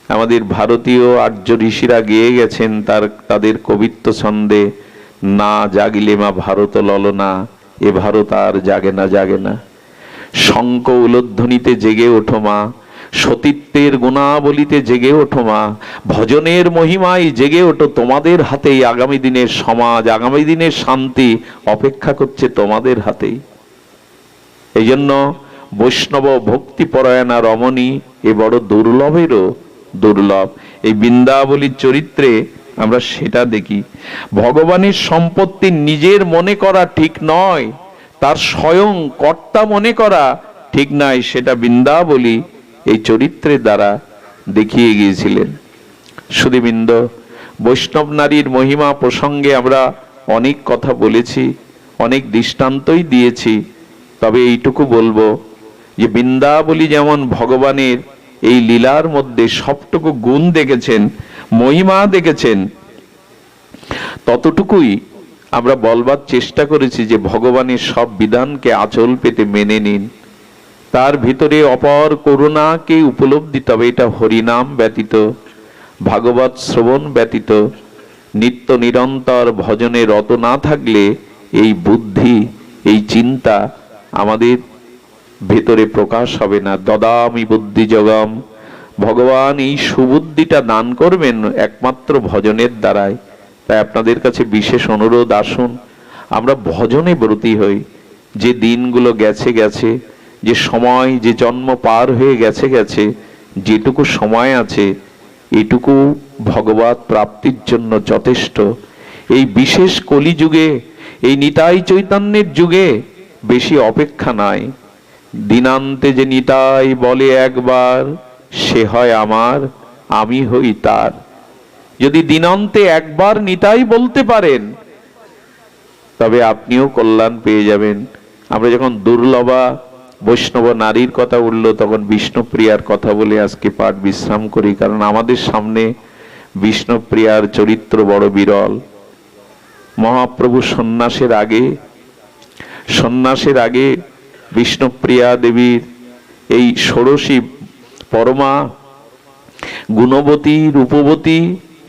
Speaker 1: আমাদের ভারতীয় আর্য ঋষিরা গেয়ে গেছেন তাদের কবিত্ব ছন্দে, না জাগিলে মা ভারত ললনা, এ ভারত আর জাগে না জাগে না। শঙ্খ উলোধ্বনিতে জেগে ওঠো মা, সতীত্বের গুণাবলিতে জেগে ওঠো মা, ভজনের মহিমায় জেগে ওঠো। তোমাদের হাতেই আগামী দিনের সমাজ, আগামী দিনের শান্তি অপেক্ষা করছে তোমাদের হাতেই। এই জন্য বৈষ্ণব ভক্তি পরায়ণা রমণী এ বড় দুর্লভেরও দুর্লভ। এই বৃন্দাবলীর চরিত্রে আমরা সেটা দেখি। ভগবানের সম্পত্তি নিজের মনে করা ঠিক নয়, তার স্বয়ং কর্তা মনে করা ঠিক নয়, সেটা বৃন্দাবলী এই চরিত্রের দ্বারা দেখিয়ে গিয়েছিলেন। সুধীবৃন্দ, বৈষ্ণব নারীর মহিমা প্রসঙ্গে আমরা অনেক কথা বলেছি, অনেক দৃষ্টান্তই দিয়েছি। তবে এইটুকু বলবো যে বৃন্দাবলী যেমন ভগবানের এই লীলার মধ্যে সবটুকু গুণ দেখেছেন, মহিমা দেখেছেন, ততটুকুই আমরা বলবার চেষ্টা করেছি যে ভগবানের সব বিধানকে আঁচল পেতে মেনে নিন। তার ভিতরে অপার করুণাকে উপলব্ধি, তবে এটা হরিনাম ব্যতীত, ভাগবত শ্রবণ ব্যতীত, নিত্য নিরন্তর ভজনে রত না থাকলে এই বুদ্ধি, এই চিন্তা আমাদের ভেতরে প্রকাশ হবে না। দদামি বুদ্ধি যোগম, ভগবান এই সুবুদ্ধিটা দান করবেন একমাত্র ভজনের দ্বারাই। তাই আপনাদের কাছে বিশেষ অনুরোধ, আসুন আমরা ভজনে ব্রতী হই। যে দিনগুলো গেছে গেছে, যে সময়, যে জন্ম পার হয়ে গেছে গেছে, যেটুকু সময় আছে এটুকু ভগবত প্রাপ্তির জন্য যথেষ্ট। এই বিশেষ কলিযুগে, এই নিতাই চৈতন্যের যুগে বেশি অপেক্ষা নাই। দিনান্তে যে নিতাই বলে একবার, সে হয় আমার, আমি হই তার। যদি দিনান্তে একবার নিতাই বলতে পারেন, তবে আপনিও কল্যাণ পেয়ে যাবেন। আমরা যখন দুর্লভা বৈষ্ণব নারীর কথা উঠল, তখন বিষ্ণুপ্রিয়ার কথা বলে আজকে পাঠ বিশ্রাম করি, কারণ আমাদের সামনে বিষ্ণুপ্রিয়ার চরিত্র বড় বিরল। মহাপ্রভু সন্ন্যাসের আগে বিষ্ণুপ্রিয়া দেবীর এই ষোড়শী পরমা গুণবতী রূপবতী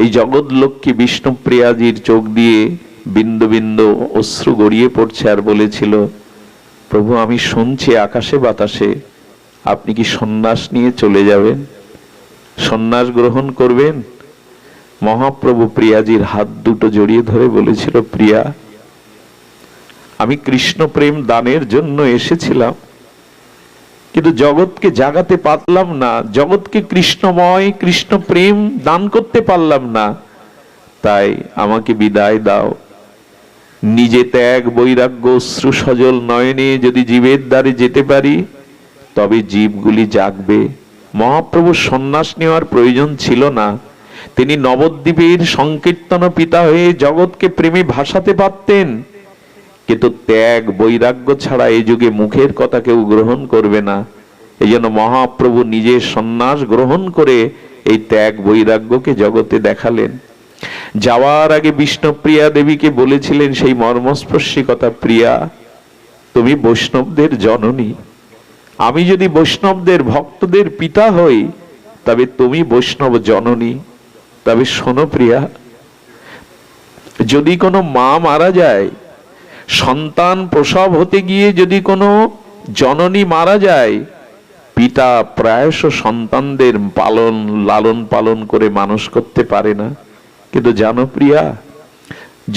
Speaker 1: এই জগৎ লক্ষ্মী বিষ্ণুপ্রিয়াজির চোখ দিয়ে বিন্দু বিন্দু অশ্রু গড়িয়ে পড়ছে, আর বলেছিল, প্রভু আমি শুনছি আকাশে বাতাসে আপনি কি সন্ন্যাস নিয়ে চলে যাবেন, সন্ন্যাস গ্রহণ করবেন। মহাপ্রভু প্রিয়াজির হাত দুটো জড়িয়ে ধরে বলেছিল, প্রিয়া আমি কৃষ্ণ প্রেম দানের জন্য এসেছিলাম, কিন্তু জগৎকে জাগাতে পারলাম না, জগৎকে কৃষ্ণময় কৃষ্ণ প্রেম দান করতে পারলাম না, তাই আমাকে বিদায় দাও। নিজে ত্যাগ বৈরাগ্য অশ্রু সজল নয়নে যদি জীবের দ্বারে যেতে পারি, তবে জীবগুলি জাগবে। মহাপ্রভু সন্ন্যাস নেওয়ার প্রয়োজন ছিল না, তিনি নবদ্বীপের সংকীর্তন পিতা হয়ে জগৎকে প্রেমে ভাসাতে পারতেন, কিন্তু ত্যাগ বৈরাগ্য ছাড়া এই যুগে মুখের কথা কেউ গ্রহণ করবে না। এই জন্য মহাপ্রভু নিজে সন্ন্যাস গ্রহণ করে এই ত্যাগ বৈরাগ্যকে জগতে দেখালেন। যাওয়ার আগে বিষ্ণুপ্রিয়া দেবীকে বলেছিলেন সেই মর্মস্পর্শী কথা, প্রিয়া তুমি বৈষ্ণবদের জননী, আমি যদি বৈষ্ণবদের ভক্তদের পিতা হই, তবে তুমি বৈষ্ণব জননী। তবে শোনো প্রিয়া, যদি কোনো মা মারা যায়, সন্তান প্রসব হতে গিয়ে যদি কোনো জননী মারা যায়, পিতা প্রায়শ সন্তানদের লালন পালন করে মানুষ করতে পারে না। কিন্তু জানো প্রিয়া,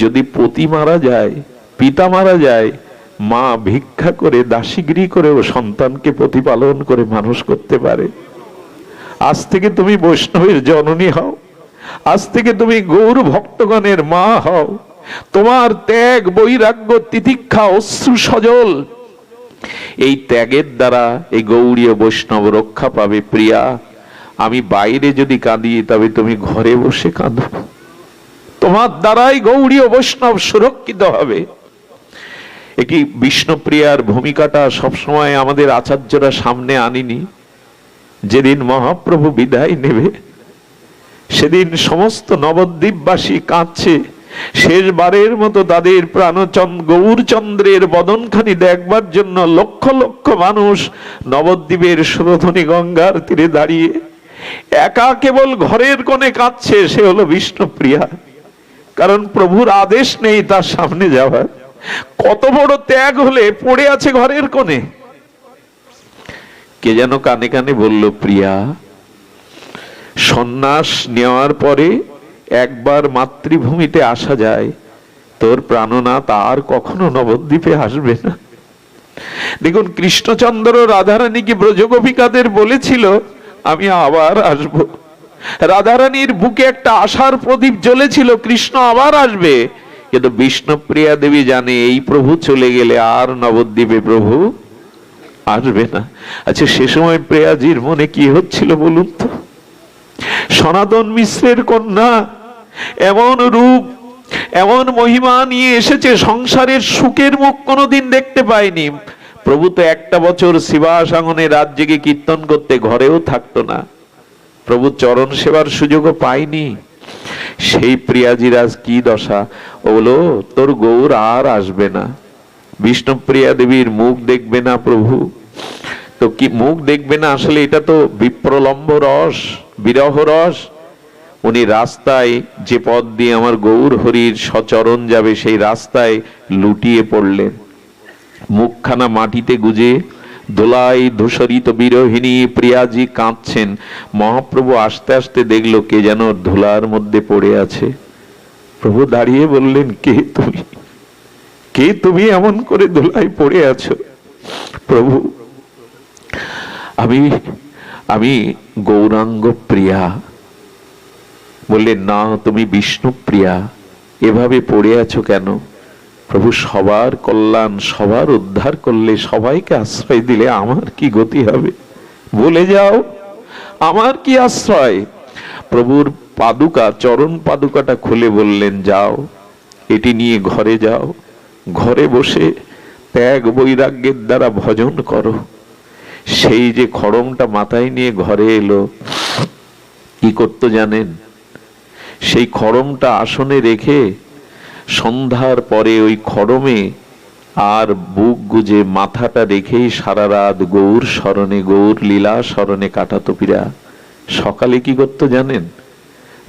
Speaker 1: যদি পতি মারা যায়, পিতা মারা যায়, মা ভিক্ষা করে দাসীগিরি করেও সন্তানকে প্রতিপালন করে মানুষ করতে পারে। আজ থেকে তুমি বৈষ্ণবের জননী হও, আজ থেকে তুমি গৌর ভক্তগণের মা হও। তোমার ত্যাগ বৈরাগ্য তিতিক্ষা অশ্রু সজল, এই ত্যাগের দ্বারা এই গৌড়ীয় বৈষ্ণব রক্ষা পাবে। প্রিয়া আমি বাইরে যদি কাঁদি, তবে তুমি ঘরে বসে কাঁদো, তোমার দ্বারাই গৌড়ীয় বৈষ্ণব সুরক্ষিত হবে। একই বিষ্ণুপ্রিয়ার ভূমিকাটা সবসময় আমাদের আচার্যরা সামনে আনিনি। যেদিন মহাপ্রভু বিদায় নেবে, সেদিন সমস্ত নবদ্বীপবাসী কাঁদছে, শেষবারের মতো তাদের গৌরচন্দ্রের বদনখানি দেখবার জন্য লক্ষ লক্ষ মানুষ নবদ্বীপের সুরধনী গঙ্গার তীরে দাঁড়িয়ে একা কেবল ঘরের কোণে কাঁদছে। সে হলো বিষ্ণুপ্রিয়া, কারণ প্রভুর আদেশ নেই তার সামনে যাওয়ার। কত বড় ত্যাগ হলে পড়ে আছে ঘরের কোণে। কে যেন কানে কানে বলল, প্রিয়া সন্ন্যাস নেওয়ার পরে একবার মাতৃভূমিতে আসা যায়, তোর প্রাণনাথ আর কখনো নবদ্বীপে আসবে না। দেখুন কৃষ্ণচন্দ্র রাধারানীকে ব্রজগোপিকাদের বলেছিল, আমি আবার আসব। রাধারানীর বুকে একটা আশার প্রদীপ জ্বলেছিল, কৃষ্ণ আবার আসবে। কিন্তু বিষ্ণুপ্রিয়া দেবী জানে এই প্রভু চলে গেলে আর নবদ্বীপে প্রভু আসবে না। আচ্ছা সে সময় প্রিয়াজির মনে কি হচ্ছিল বলুন তো? সনাতন মিশ্রের কন্যা, এমন রূপ এমন মহিমা নিয়ে এসেছে, সংসারের সুখের মুখ কোনোদিন দেখতে পায়নি। প্রভু তো একটা বছর শিবাসাঙ্গনে রাত জেগে কীর্তন করতে ঘরেও থাকতো না, প্রভু চরণ সেবার সুযোগও পায়নি। সেই প্রিয়াজির আজ কি দশা। ও বলো, তোর গৌর আর আসবে না, বিষ্ণুপ্রিয়া দেবীর মুখ দেখবে না প্রভু। তো কি মুখ দেখবে না? আসলে এটা তো বিপ্রলম্ব রস, বিরহ রস। উনি রাস্তায় যে পথ দিয়ে আমার গৌর হরির সচরণ যাবে, সেই রাস্তায় লুটিয়ে পড়লেন, মুখখানা মাটিতে গুজে। দোলাই ধূসরিত বিরোহিনী প্রিয়াজি কাঁদছেন। মহাপ্রভু আস্তে আস্তে দেখলো কে যেন ধুলার মধ্যে পড়ে আছে। প্রভু দাঁড়িয়ে বললেন, কে তুমি? কে তুমি এমন করে ধুলায় পড়ে আছো? প্রভু আমি গৌরাঙ্গ প্রিয়া। বললেন, না তুমি বিষ্ণু প্রিয়া, এভাবে পড়ে আছো কেন? প্রভু সবার কল্যাণ সবার উদ্ধার করলে, সবাইকে আশ্রয় দিলে আমার কি গতি হবে? বলে যাও আমার কি আশ্রয়? প্রভুর পাদুকা, চরণ পাদুকাটা খুলে বললেন, যাও এটি নিয়ে ঘরে যাও, ঘরে বসে ত্যাগ বৈরাগ্যের দ্বারা ভজন করো। সেই যে খড়মটা মাথায় নিয়ে ঘরে এলো, কি করতো জানেন? সেই খড়মটা আসনে রেখে সন্ধ্যার পরে ওই খড়মে আর বুক গুজে মাথাটা রেখেই সারা রাত গৌর স্মরণে, গৌর লীলা স্মরণে কাটাতো পীরা। সকালে কি করতো জানেন?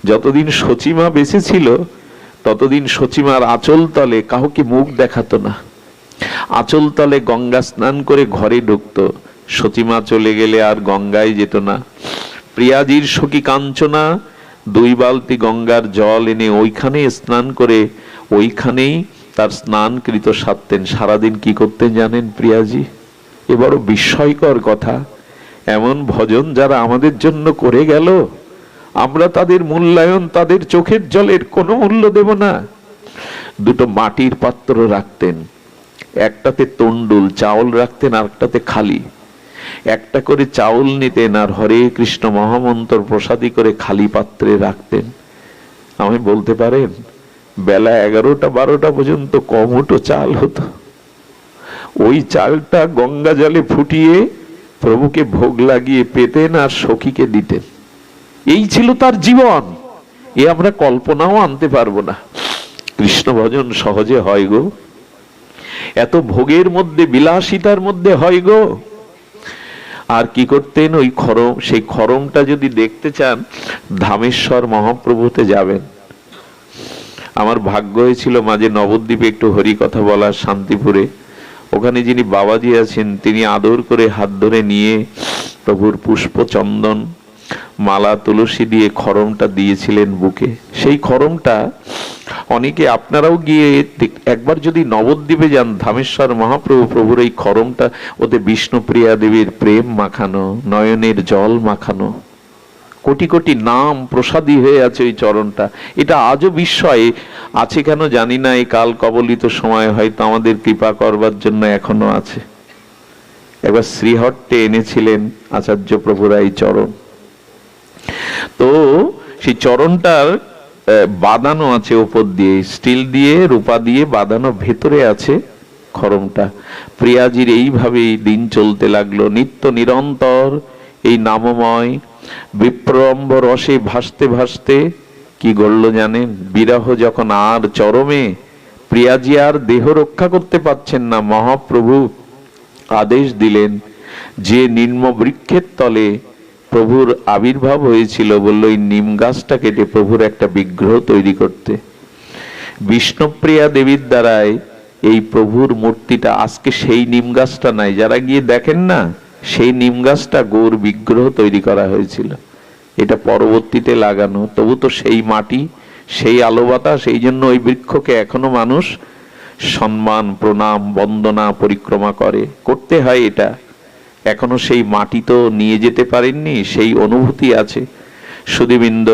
Speaker 1: যতদিন সচিমা বেঁচে ছিল ততদিন সচিমার আঁচল তলে কাউকে মুখ দেখাতো না। আঁচল তলে গঙ্গা স্নান করে ঘরে ঢুকতো। সচিমা চলে গেলে আর গঙ্গায় যেত না। প্রিয়াজির সখী কাঞ্চনা 2 বালতি গঙ্গার জল এনে ওইখানে স্নান করে ওইখানেই তার স্নানকৃত সারতেন। সারাদিন কি করতেন জানেন প্রিয়াজি? এ বড় বিস্ময়কর কথা। এমন ভজন যারা আমাদের জন্য করে গেল, আমরা তাদের মূল্যায়ন, তাদের চোখের জলের কোনো মূল্য দেব না। 2টো মাটির পাত্র রাখতেন, একটাতে তন্ডুল চাউল রাখতেন, আরেকটাতে খালি। একটা করে চাউল নিতেন আর হরে কৃষ্ণ মহামন্ত্র প্রসাদী করে খালি পাত্রে রাখতেন। আমি বলতে পারেন বেলা 11টা 12টা পর্যন্ত কমুটো চাল হতো। ওই চালটা গঙ্গা জলে ফুটিয়ে প্রভুকে ভোগ লাগিয়ে পেতেন আর সখীকে দিতেন। এই ছিল তার জীবন। এ আমরা কল্পনাও আনতে পারবো না। কৃষ্ণ ভজন সহজে হয় গো? এত ভোগের মধ্যে, বিলাসিতার মধ্যে হয় গো? আর কি করতেন? ওই খড়ম, সেই খড়মটা যদি দেখতে চান ধামেশ্বর মহাপ্রভুতে যাবেন। আমার ভাগ্য হয়েছিল মাঝে নবদ্বীপে একটু হরি কথা বলার, শান্তিপুরে। ওখানে যিনি বাবাজি আছেন তিনি আদর করে হাত ধরে নিয়ে প্রভুর পুষ্প চন্দন মালা তুলসী দিয়ে খড়মটা দিয়েছিলেন বুকে। সেই খড়মটা অনেকে, আপনারাও গিয়ে একবার যদি নবদ্বীপে যান, ধামেশ্বর মহাপ্রভু প্রভুর এই খড়মটা, ওতে বিষ্ণুপ্রিয়া দেবীর প্রেম মাখানো, নয়নের জল মাখানো, কোটি কোটি নাম প্রসাদী হয়ে আছে ওই চরণটা। এটা আজও বিস্ময় আছে কেন জানি না। এই কাল কবলিত সময় হয়তো আমাদের কৃপা করবার জন্য এখনো আছে। একবার শ্রীহট্টে এনেছিলেন আচার্য প্রভুরা এই চরণ। তো সেই চরণটার বাঁধানো আছে উপর দিয়ে, স্টিল দিয়ে রূপা দিয়ে বাঁধানো, ভেতরে আছে খড়মটা। প্রিয়াজির এইভাবেই দিন চলতে লাগলো, নিত্য নিরন্তর এই নামময় বিপ্রম্ভ রসে ভাসতে ভাসতে কি গড়ল জানেন? বিরহ যখন আর চরমে, প্রিয়াজি আর দেহ রক্ষা করতে পারছেন না, মহাপ্রভু আদেশ দিলেন যে নিম্ন বৃক্ষের তলে প্রভুর আবির্ভাব হয়েছিল, বলল এই নিম গাছটা কেটে প্রভুর একটা বিগ্রহ তৈরি করতে। বিষ্ণুপ্রিয়া দেবীর দ্বারাই এই প্রভুর মূর্তিটা, আজকে সেই নিম গাছটা নাই, যারা গিয়ে দেখেন না, সেই নিম গাছটা গৌর বিগ্রহ তৈরি করা হয়েছিল। এটা পরবর্তীতে লাগানো, তবু তো সেই মাটি, সেই আলো বাতাস, সেই জন্য ওই বৃক্ষকে এখনো মানুষ সম্মান, প্রণাম, বন্দনা, পরিক্রমা করে, করতে হয়। এটা এখনো সেই মাটি তো নিয়ে যেতে পারেননি, সেই অনুভূতি আছে। সুধীবৃন্দ,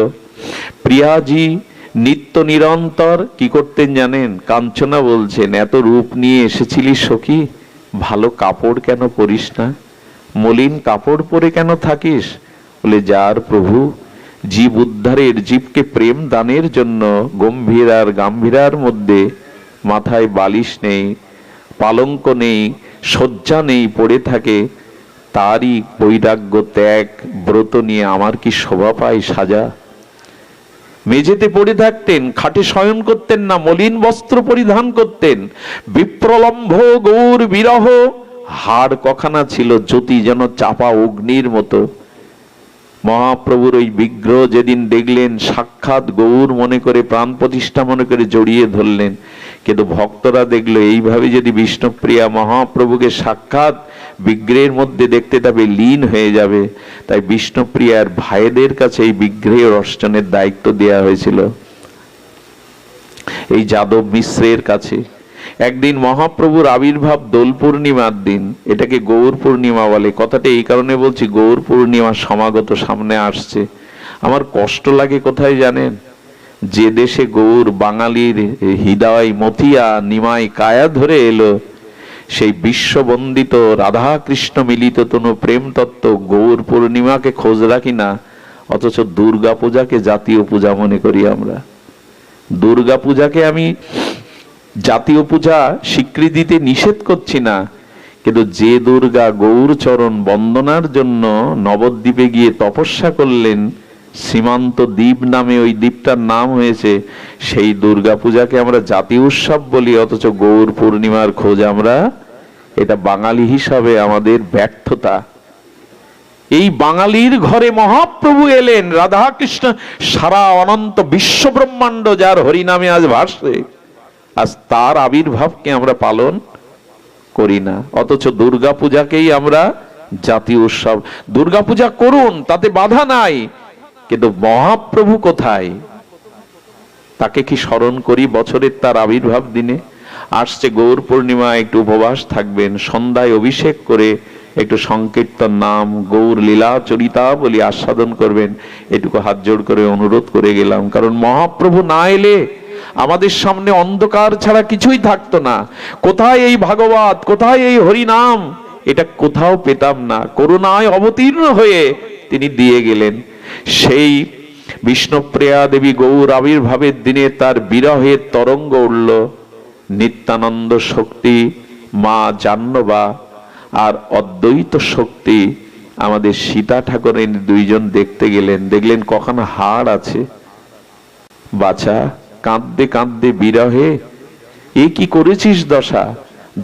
Speaker 1: প্রিয়াজি নিত্য নিরন্তর কি করতেন জানেন? কাঞ্চনা বলছেন, এত রূপ নিয়ে এসেছিলি সখী, ভালো কাপড় কেন পরিস না? মলিন কাপড় পরে কেন থাকিস? বলে যার প্রভু জীব উদ্ধারের, জীবকে প্রেম দানের জন্য গম্ভীর আর গাম্ভীরার মধ্যে মাথায় বালিশ নেই, পালঙ্ক নেই, শয্যা নেই, পড়ে থাকে, তারই বৈরাগ্য ত্যাগ ব্রত নিয়ে আমার কি শোভা পায় সাজা? মেঝেতে পড়ে থাকতেন, খাটে শয়ন করতেন না, মলিন বস্ত্র পরিধান করতেন। বিপ্রলম্ভ গৌর বিরহ, হাড় কখানা ছিল জ্যোতি যেন চাপা অগ্নির মতো। মহাপ্রভুর ওই বিগ্রহ যেদিন দেখলেন, সাক্ষাৎ গৌর মনে করে, প্রাণ প্রতিষ্ঠা মনে করে জড়িয়ে ধরলেন। কিন্তু ভক্তরা দেখলো এইভাবে যদি বিষ্ণুপ্রিয়া মহাপ্রভুকে সাক্ষাৎ বিগ্রহের মধ্যে দেখতে তবে লীন হয়ে যাবে। তাই বিষ্ণুপ্রিয়ার ভাইদের কাছে এই বিগ্রহের অর্চনের দায়িত্ব দেয়া হয়েছিল এই যাদব মিশ্রের কাছে। একদিন মহাপ্রভুর আবির্ভাব দোল পূর্ণিমার দিন, এটাকে গৌর পূর্ণিমা বলে। কথাটা এই কারণে বলছি, গৌর পূর্ণিমা সমাগত সামনে আসছে। আমার কষ্ট লাগে কোথায় জানেন? যে দেশে গৌর বাঙালির হৃদয় মতিয়া নিমাই কায়া ধরে এলো, সেই বিশ্ববন্দিত রাধা কৃষ্ণ মিলিত তনু প্রেম তত্ত্ব গৌর পূর্ণিমাকে খোঁজ রাখি না, অথচ দুর্গা পূজাকে জাতীয় পূজা মনে করি আমরা। দুর্গা পূজাকে আমি জাতীয় পূজা স্বীকৃতিতে নিষেধ করছি না, কিন্তু যে দুর্গা গৌরচরণ বন্দনার জন্য নবদ্বীপে গিয়ে তপস্যা করলেন, সীমান্ত দ্বীপ নামে ওই দ্বীপটার নাম হয়েছে, সেই দুর্গা পূজাকে আমরা জাতীয় উৎসব বলি, অথচ গৌর পূর্ণিমার খোঁজ আমরা। এটা বাঙালি হিসাবে আমাদের ব্যর্থতা। এই বাঙালির ঘরে মহাপ্রভু এলেন, রাধা কৃষ্ণ, সারা অনন্ত বিশ্ব ব্রহ্মাণ্ড যার হরিনামে আজ ভাসে, আজ তার আবির্ভাবকে আমরা পালন করি না, অথচ দুর্গা পূজাকেই আমরা জাতীয় উৎসব। দুর্গা পূজা করুন, তাতে বাধা নাই, কিন্তু মহাপ্রভু কোথায়, তাকে কি স্মরণ করি বছরের তার আবির্ভাব দিনে? আসছে গৌর পূর্ণিমা, একটু উপবাস থাকবেন, সন্ধ্যায় অভিষেক করে একটু সংকীর্তন নাম, গৌর লীলা চরিতা বলি আস্বাদন করবেন। এটুকু হাত জোড় করে অনুরোধ করে গেলাম, কারণ মহাপ্রভু না এলে আমাদের সামনে অন্ধকার ছাড়া কিছুই থাকতো না। কোথায় এই ভাগবত, কোথায় এই হরিনাম, এটা কোথাও পেতাম না। করুণায় অবতীর্ণ হয়ে তিনি দিয়ে গেলেন। সেই বিষ্ণুপ্রিয়া দেবী গৌর আবির্ভাবের দিনে তার বিরহের তরঙ্গ উঠল। নিত্যানন্দ শক্তি মা জাহ্নবা আর অদ্বৈত শক্তি আমাদের সীতা ঠাকুরের দুইজন দেখতে গেলেন। দেখলেন কখনো হাড় আছে, বাছা কাঁদতে কাঁদতে বিরহে, এ কি করেছিস দশা?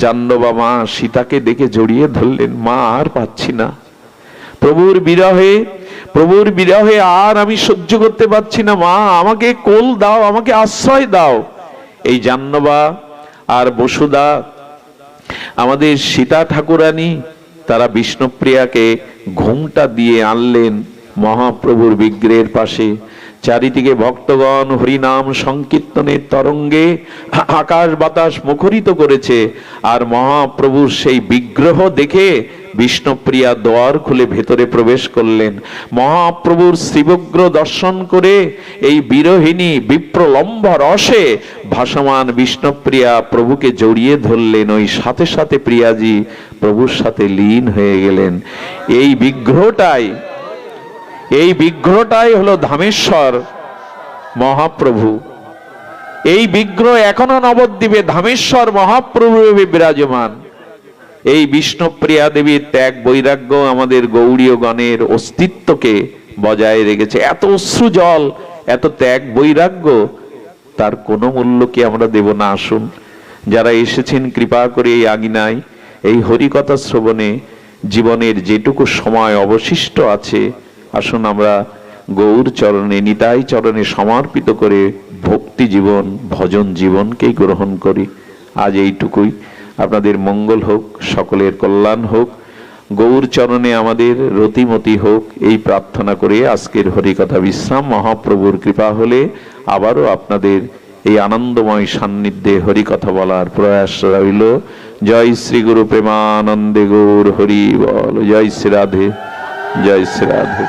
Speaker 1: জাহ্নবা মা সীতাকে দেখে জড়িয়ে ধরলেন, মা আর পাচ্ছি না, প্রভুর বিরহে আর আমি সহ্য করতে পারছি না, মা আমাকে কোল দাও, আমাকে আশ্রয় দাও। এই জাহ্নবা আর বসুদা আমাদের সীতা ঠাকুরানী, তারা বিষ্ণুপ্রিয়াকে ঘুমটা দিয়ে আনলেন মহাপ্রভুর বিগ্রহের পাশে। চারিদিকে ভক্তগণ হরিনাম সংকীর্তনের তরঙ্গে আকাশ বাতাস মুখরিত করেছে। আর মহাপ্রভুর সেই বিগ্রহ দেখে বিষ্ণুপ্রিয়া দ্বার খুলে ভেতরে প্রবেশ করলেন। মহাপ্রভুর শ্রীবগ্র দর্শন করে এই বিরহিণী বিপ্রলম্ব রসে ভাসমান বিষ্ণুপ্রিয়া প্রভুকে জড়িয়ে ধরলেন। ওই সাথে সাথে প্রিয়াজি প্রভুর সাথে লীন হয়ে গেলেন। এই বিগ্রহটাই হলো ধামেশ্বর মহাপ্রভু। এই বিগ্রহ এখনো নবদ্বীপে ধামেশ্বর মহাপ্রভু বিরাজমান। এই বিষ্ণুপ্রিয়া দেবীর ত্যাগ বৈরাগ্য আমাদের গৌড়ীয় গণের অস্তিত্বকে বজায় রেখেছে। এত অশ্রু জল, এত ত্যাগ বৈরাগ্য, তার কোনো মূল্য কি আমরা দেব না? আসুন, যারা এসেছেন কৃপা করে এই আগিনায়, এই হরিকথা শ্রবণে জীবনের যেটুকু সময় অবশিষ্ট আছে, আসুন আমরা গৌর চরণে, নিতাই চরণে সমর্পিত করে ভক্তি জীবন, ভজন জীবনকেই গ্রহণ করি। আজ এইটুকুই। আপনাদের মঙ্গল হোক, সকলের কল্যাণ হোক, গৌর চরণে আমাদের রতিমতি হোক, এই প্রার্থনা করে আজকের হরিকথা বিশ্রাম। মহাপ্রভুর কৃপা হলে আবারও আপনাদের এই আনন্দময় সান্নিধ্যে হরিকথা বলার প্রয়াস রইল। জয় শ্রী গুরু প্রেমানন্দে গৌর হরি বল। জয় শ্রী রাধে, জয় শ্রী রাধে।